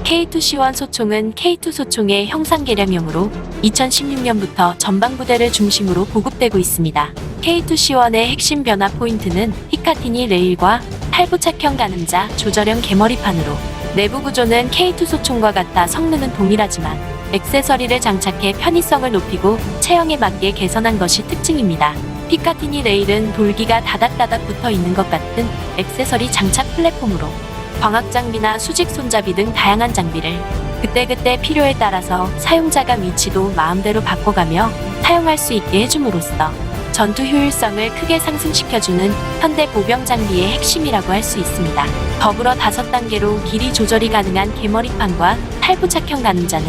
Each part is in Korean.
K2C1 소총은 K2 소총의 형상 개량형으로 2016년부터 전방부대를 중심으로 보급되고 있습니다. K2C1의 핵심 변화 포인트는 피카티니 레일과 탈부착형 가늠자 조절형 개머리판으로, 내부 구조는 K2 소총과 같아 성능은 동일하지만 액세서리를 장착해 편의성을 높이고 체형에 맞게 개선한 것이 특징입니다. 피카티니 레일은 돌기가 다닥다닥 붙어 있는 것 같은 액세서리 장착 플랫폼으로 광학 장비나 수직 손잡이 등 다양한 장비를 그때그때 필요에 따라서 사용자가 위치도 마음대로 바꿔가며 사용할 수 있게 해줌으로써 전투 효율성을 크게 상승시켜주는 현대 보병 장비의 핵심이라고 할 수 있습니다. 더불어 5단계로 길이 조절이 가능한 개머리판과 탈부착형 가늠자는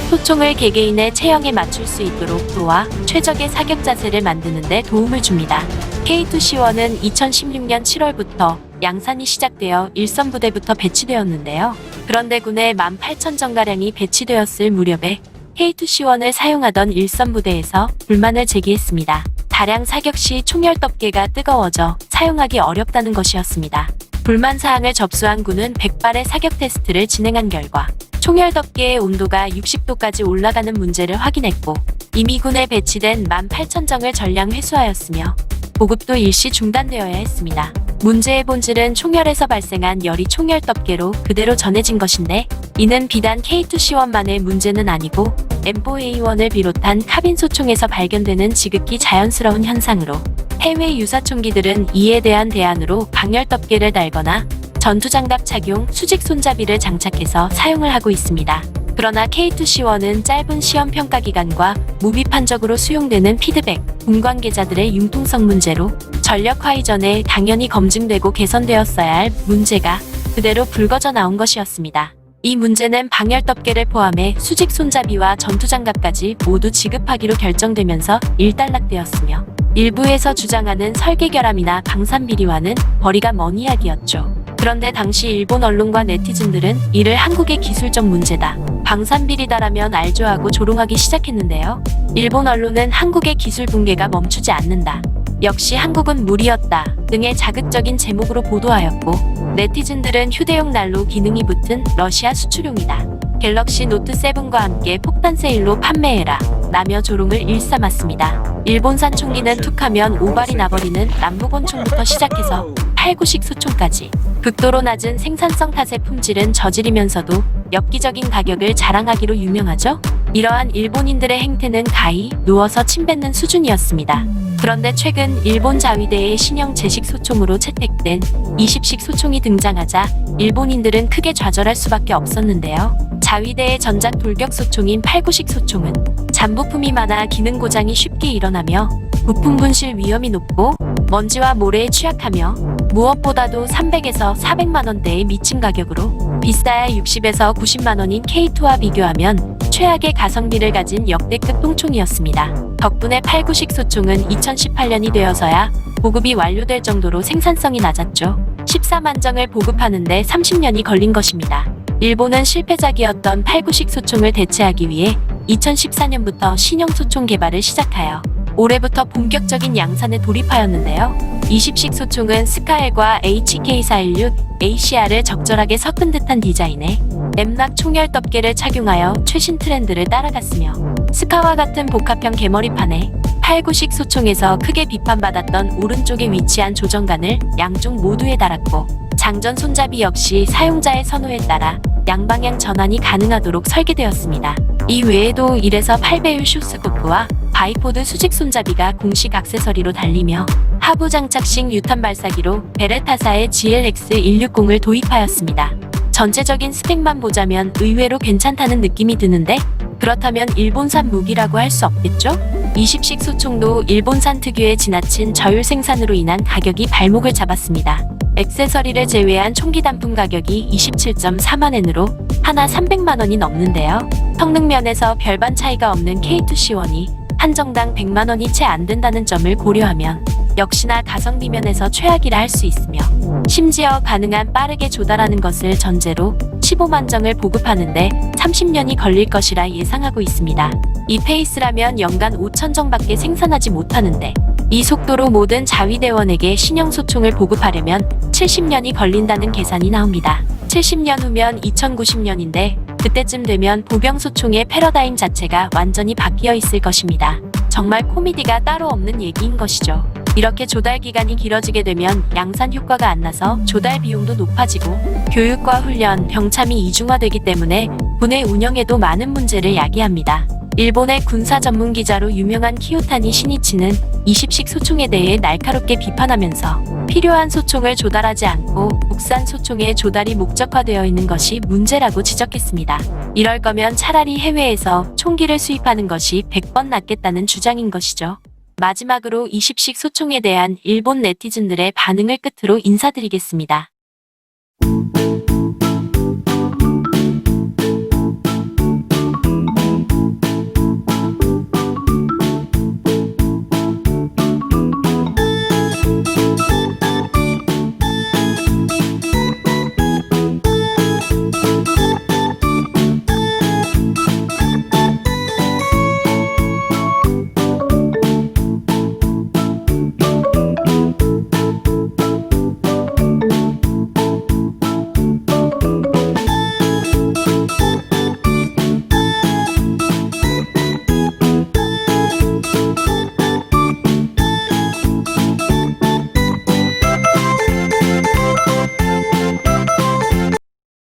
소총을 개개인의 체형에 맞출 수 있도록 도와 최적의 사격 자세를 만드는 데 도움을 줍니다. K2C1은 2016년 7월부터 양산이 시작되어 일선 부대부터 배치되었는데요. 그런데 군에 18,000정가량이 배치되었을 무렵에 K2C1을 사용하던 일선 부대에서 불만을 제기했습니다. 다량 사격 시 총열 덮개가 뜨거워져 사용하기 어렵다는 것이었습니다. 불만 사항을 접수한 군은 100발의 사격 테스트를 진행한 결과 총열 덮개의 온도가 60도까지 올라가는 문제를 확인했고, 이미 군에 배치된 18,000정을 전량 회수하였으며 보급도 일시 중단되어야 했습니다. 문제의 본질은 총열에서 발생한 열이 총열 덮개로 그대로 전해진 것인데, 이는 비단 K2C1만의 문제는 아니고 M4A1을 비롯한 카빈 소총에서 발견되는 지극히 자연스러운 현상으로, 해외 유사 총기들은 이에 대한 대안으로 방열 덮개를 달거나 전투장갑 착용, 수직 손잡이를 장착해서 사용을 하고 있습니다. 그러나 K2C1은 짧은 시험 평가 기간과 무비판적으로 수용되는 피드백, 군 관계자들의 융통성 문제로 전력화 이전에 당연히 검증되고 개선되었어야 할 문제가 그대로 불거져 나온 것이었습니다. 이 문제는 방열 덮개를 포함해 수직 손잡이와 전투장갑까지 모두 지급하기로 결정되면서 일단락되었으며, 일부에서 주장하는 설계 결함이나 방산 비리와는 거리가 먼 이야기였죠. 그런데 당시 일본 언론과 네티즌들은 이를 한국의 기술적 문제다, 방산 비리다라면 알조하고 조롱하기 시작했는데요. 일본 언론은 한국의 기술 붕괴가 멈추지 않는다, 역시 한국은 무리였다 등의 자극적인 제목으로 보도하였고, 네티즌들은 휴대용 난로 기능이 붙은 러시아 수출용이다, 갤럭시 노트 7과 함께 폭탄 세일로 판매해라 라며 조롱을 일삼았습니다. 일본산 총기는 툭하면 오발이 나버리는 남북원총부터 시작해서 8구식 소총까지 극도로 낮은 생산성 탓에 품질은 저질이면서도 엽기적인 가격을 자랑하기로 유명하죠. 이러한 일본인들의 행태는 가히 누워서 침 뱉는 수준이었습니다. 그런데 최근 일본 자위대의 신형 제식 소총으로 채택된 20식 소총이 등장하자 일본인들은 크게 좌절할 수밖에 없었는데요. 자위대의 전작 돌격 소총인 8구식 소총은 잔부품이 많아 기능 고장이 쉽게 일어나며 부품 분실 위험이 높고 먼지와 모래에 취약하며 무엇보다도 300에서 400만원대의 미친 가격으로 비싸야 60에서 90만원인 K2와 비교하면 최악의 가성비를 가진 역대급 똥총이었습니다. 덕분에 8구식 소총은 2018년이 되어서야 보급이 완료될 정도로 생산성이 낮았죠. 14만 정을 보급하는데 30년이 걸린 것입니다. 일본은 실패작이었던 8구식 소총을 대체하기 위해 2014년부터 신형 소총 개발을 시작하여 올해부터 본격적인 양산에 돌입하였는데요. 20식 소총은 스카엘과 HK416, ACR을 적절하게 섞은 듯한 디자인에 엠락 총열 덮개를 착용하여 최신 트렌드를 따라갔으며, 스카와 같은 복합형 개머리판에 8구식 소총에서 크게 비판받았던 오른쪽에 위치한 조정관을 양쪽 모두에 달았고, 장전 손잡이 역시 사용자의 선호에 따라 양방향 전환이 가능하도록 설계되었습니다. 이 외에도 1에서 8배율 쇼스코프와 바이포드 수직 손잡이가 공식 액세서리로 달리며, 하부 장착식 유탄 발사기로 베레타사의 GLX160을 도입하였습니다. 전체적인 스펙만 보자면 의외로 괜찮다는 느낌이 드는데, 그렇다면 일본산 무기라고 할 수 없겠죠? 20식 소총도 일본산 특유의 지나친 저율 생산으로 인한 가격이 발목을 잡았습니다. 액세서리를 제외한 총기 단품 가격이 27.4만엔으로 하나 300만원이 넘는데요. 성능 면에서 별반 차이가 없는 K2C1이 한정당 100만원이 채 안 된다는 점을 고려하면 역시나 가성비 면에서 최악이라 할 수 있으며, 심지어 가능한 빠르게 조달하는 것을 전제로 15만 정을 보급하는데 30년이 걸릴 것이라 예상하고 있습니다. 이 페이스라면 연간 5,000정밖에 생산하지 못하는데, 이 속도로 모든 자위대원에게 신형 소총을 보급하려면 70년이 걸린다는 계산이 나옵니다. 70년 후면 2090년인데 그때쯤 되면 보병소총의 패러다임 자체가 완전히 바뀌어 있을 것입니다. 정말 코미디가 따로 없는 얘기인 것이죠. 이렇게 조달 기간이 길어지게 되면 양산 효과가 안 나서 조달 비용도 높아지고 교육과 훈련, 병참이 이중화되기 때문에 군의 운영에도 많은 문제를 야기합니다. 일본의 군사 전문 기자로 유명한 키요타니 시니치는 20식 소총에 대해 날카롭게 비판하면서 필요한 소총을 조달하지 않고 국산 소총의 조달이 목적화되어 있는 것이 문제라고 지적했습니다. 이럴 거면 차라리 해외에서 총기를 수입하는 것이 100번 낫겠다는 주장인 것이죠. 마지막으로 20식 소총에 대한 일본 네티즌들의 반응을 끝으로 인사드리겠습니다.